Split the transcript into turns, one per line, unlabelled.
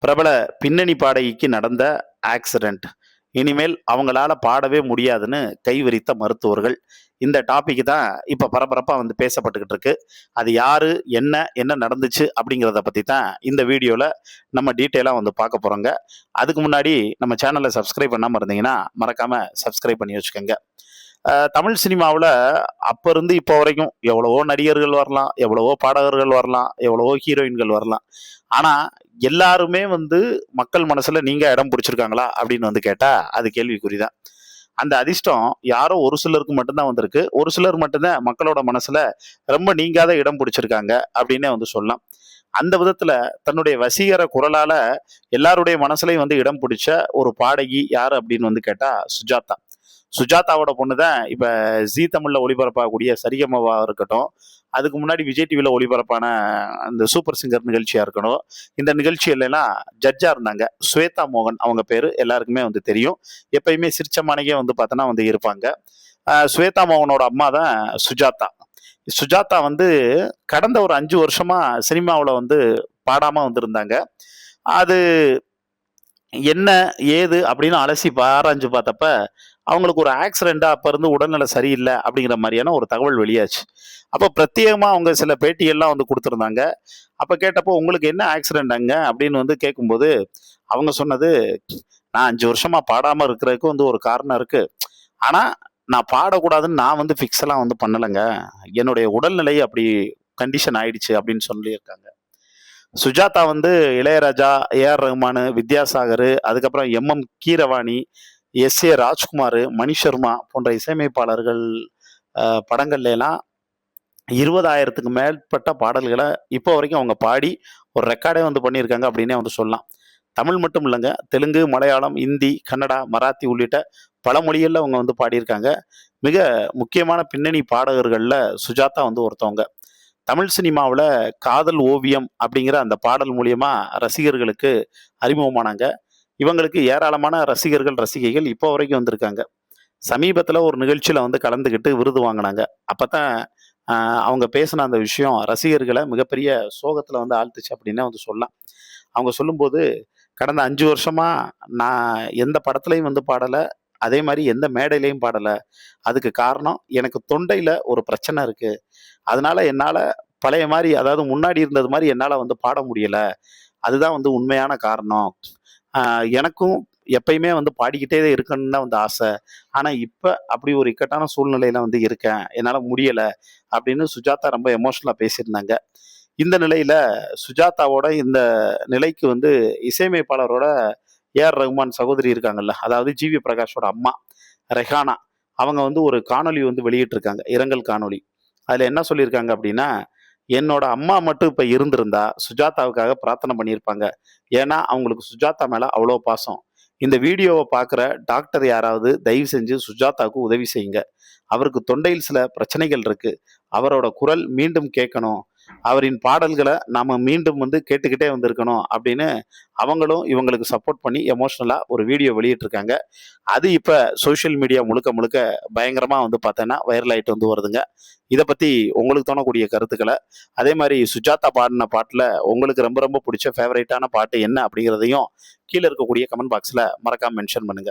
பிரபல பின்னணி பாடகிக்கு நடந்த ஆக்சிடென்ட். இனிமேல் அவங்களால பாடவே முடியாதுன்னு கைவிரித்த மருத்துவர்கள். இந்த டாபிக் தான் இப்ப பரபரப்பா வந்து பேசப்பட்டுக்கிட்டு இருக்கு. அது யாரு, என்ன என்ன நடந்துச்சு அப்படிங்கிறத பத்தி தான் இந்த வீடியோல நம்ம டீட்டெயிலா வந்து பார்க்க போறோங்க. அதுக்கு முன்னாடி நம்ம சேனலை சப்ஸ்கிரைப் பண்ணாம இருந்தீங்கன்னா மறக்காம சப்ஸ்கிரைப் பண்ணி வச்சுக்கோங்க. தமிழ் சினிமாவில் அப்ப இருந்து இப்போ வரைக்கும் எவ்வளவோ நடிகர்கள் வரலாம், எவ்வளவோ பாடகர்கள் வரலாம், எவ்வளவோ ஹீரோயின்கள் வரலாம். ஆனா எல்லாருமே வந்து மக்கள் மனசுல நீங்க இடம் பிடிச்சிருக்காங்களா அப்படின்னு வந்து கேட்டா அது கேள்விக்குறிதான். அந்த அதிர்ஷ்டம் யாரோ ஒரு சிலருக்கு மட்டும்தான் வந்திருக்கு. ஒரு சிலர் மட்டும்தான் மக்களோட மனசுல ரொம்ப நீங்காத இடம் பிடிச்சிருக்காங்க அப்படின்னே வந்து சொல்லலாம். அந்த விதத்துல தன்னுடைய வசீகர குரலால எல்லாருடைய மனசுலயும் வந்து இடம் பிடிச்ச ஒரு பாடகி யாரு அப்படின்னு வந்து கேட்டா சுஜாதா. சுஜாதாவோட பொண்ணு தான் இப்ப ஜீ தமிழ்ல ஒளிபரப்பாகக்கூடிய சரிகமவா இருக்கட்டும், அதுக்கு முன்னாடி விஜய் டிவில ஒளிபரப்பான அந்த சூப்பர் சிங்கர் நிகழ்ச்சியா இருக்கணும். இந்த நிகழ்ச்சியிலாம் ஜட்ஜா இருந்தாங்க. ஸ்வேதா மோகன் அவங்க பேரு எல்லாருக்குமே வந்து தெரியும். எப்பயுமே சிரிச்ச மாணிக்கே வந்து பார்த்தோன்னா வந்து இருப்பாங்க. ஸ்வேதா மோகனோட அம்மா தான் சுஜாதா. சுஜாதா வந்து கடந்த ஒரு 5 வருஷமா சினிமாவுல வந்து பாடாம வந்திருந்தாங்க. அது என்ன, ஏது அப்படின்னு அலசி ஆராய்ஞ்சு பார்த்தப்ப, அவங்களுக்கு ஒரு ஆக்சிடென்ட்டா அப்ப இருந்து உடல்நிலை சரியில்ல அப்படிங்கிற மாரியான ஒரு தகவல் வெளியாச்சு. அப்ப பிரத்யேகமா அவங்க சில பேட்டியெல்லாம் வந்து குடுத்திருந்தாங்க. அப்ப கேட்டப்போ, "உங்களுக்கு என்ன ஆக்சிடென்ட் அப்படின்னு வந்து கேட்கும்போது, அவங்க சொன்னது, "நான் 5 வருஷமா பாடாம இருக்கிறதுக்கு வந்து ஒரு காரணம் இருக்கு. ஆனா, நான் பாடக்கூடாதுன்னு நான் வந்து ஃபிக்ஸ்லாம் வந்து பண்ணலங்க. என்னுடைய உடல்நிலை அப்படி கண்டிஷன் ஆயிடுச்சு" அப்படின்னு சொல்லியிருக்காங்க. சுஜாதா வந்து இளையராஜா, ஏ.ஆர். ரஹ்மானு, வித்யாசாகர், அதுக்கப்புறம் எம்.எம். கீரவாணி, எஸ்.ஏ. ராஜ்குமார், மணி சர்மா போன்ற இசையமைப்பாளர்கள் படங்கள்ல எல்லாம் 20,000க்கு மேற்பட்ட பாடல்கள இப்போ வரைக்கும் அவங்க பாடி ஒரு ரெக்கார்டே வந்து பண்ணியிருக்காங்க அப்படின்னே வந்து சொல்லலாம். தமிழ் மட்டும் இல்லங்க. தெலுங்கு, மலையாளம், இந்தி, கன்னடா, மராத்தி உள்ளிட்ட பல மொழிகள்ல அவங்க வந்து பாடியிருக்காங்க. மிக முக்கியமான பின்னணி பாடகர்கள்ல சுஜாதா வந்து ஒருத்தவங்க. தமிழ் சினிமாவுல காதல் ஓவியம் அப்படிங்கிற அந்த பாடல் மூலியமா ரசிகர்களுக்கு அறிமுகமானாங்க. இவங்களுக்கு ஏராளமான ரசிகர்கள், ரசிகைகள் இப்போ வரைக்கும் வந்திருக்காங்க. சமீபத்துல ஒரு நிகழ்ச்சியில வந்து கலந்துக்கிட்டு விருது வாங்குனாங்க. அப்பதான் அ அவங்க பேசின அந்த விஷயம் ரசிகர்கள மிகப்பெரிய சோகத்துல வந்து ஆழ்த்துச்சு அப்படின்னே வந்து சொல்லலாம். அவங்க சொல்லும்போது, "கடந்த 5 வருஷமா நான் எந்த படத்துலயும் வந்து பாடல. அதே மாரி எந்த மேடையிலயும் பாடல. அதுக்கு காரணம் எனக்கு தொண்டையில ஒரு பிரச்சனை இருக்கு. அதனால என்னால பழைய மாரி, அதாவது முன்னாடி இருந்தது மாரி என்னால வந்து பாட முடியல. அதுதான் வந்து உண்மையான காரணம். எனக்கும் எப்பயுமே வந்து பாடிக்கிட்டே இருக்கணும்னு தான் வந்து ஆசை. ஆனா இப்ப அப்படி ஒரு இக்கட்டான சூழ்நிலையில வந்து இருக்கேன். என்னால முடியல." அப்படின்னு சுஜாதா ரொம்ப எமோஷனலா பேசியிருந்தாங்க. இந்த நிலையில சுஜாதாவோட இந்த நிலைக்கு வந்து இசையமைப்பாளரோட ஏ.ஆர். ரகுமான் சகோதரி இருக்காங்கல்ல, அதாவது ஜி.வி. பிரகாஷோட அம்மா ரெஹானா, அவங்க வந்து ஒரு காணொளி வந்து வெளியிட்டிருக்காங்க. இரங்கல் காணொளி. அதுல என்ன சொல்லியிருக்காங்க அப்படின்னா, "என்னோட அம்மா மட்டும் இப்ப இருந்திருந்தா, சுஜாதாவுக்காக பிரார்த்தனை பண்ணியிருப்பாங்க. ஏன்னா, அவங்களுக்கு சுஜாதா மேல அவ்வளோ பாசம். இந்த வீடியோவ பார்க்குற டாக்டர் யாராவது தயவு செஞ்சு சுஜாதாவுக்கு உதவி செய்யுங்க. அவருக்கு தொண்டையில் சில பிரச்சனைகள் இருக்கு. அவரோட குரல் மீண்டும் கேட்கணும். அவரின் பாடல்கள நாம மீண்டும் வந்து கேட்டுக்கிட்டே வந்திருக்கணும்." அப்படின்னு அவங்களும் இவங்களுக்கு சப்போர்ட் பண்ணி எமோஷனலா ஒரு வீடியோ வெளியிட்டிருக்காங்க. அது இப்ப சோசியல் மீடியா முழுக்க முழுக்க பயங்கரமா வந்து பார்த்தேன்னா வைரல் ஆயிட்டு வந்து வருதுங்க. இத பத்தி உங்களுக்கு தோணக்கூடிய கருத்துக்கள, அதே மாரி சுஜாதா பாடுன பாட்டுல உங்களுக்கு ரொம்ப ரொம்ப புடிச்ச ஃபேவரைட்டான பாட்டு என்ன அப்படிங்கிறதையும் கீழ இருக்கக்கூடிய கமெண்ட் பாக்ஸ்ல மறக்காம மென்ஷன் பண்ணுங்க.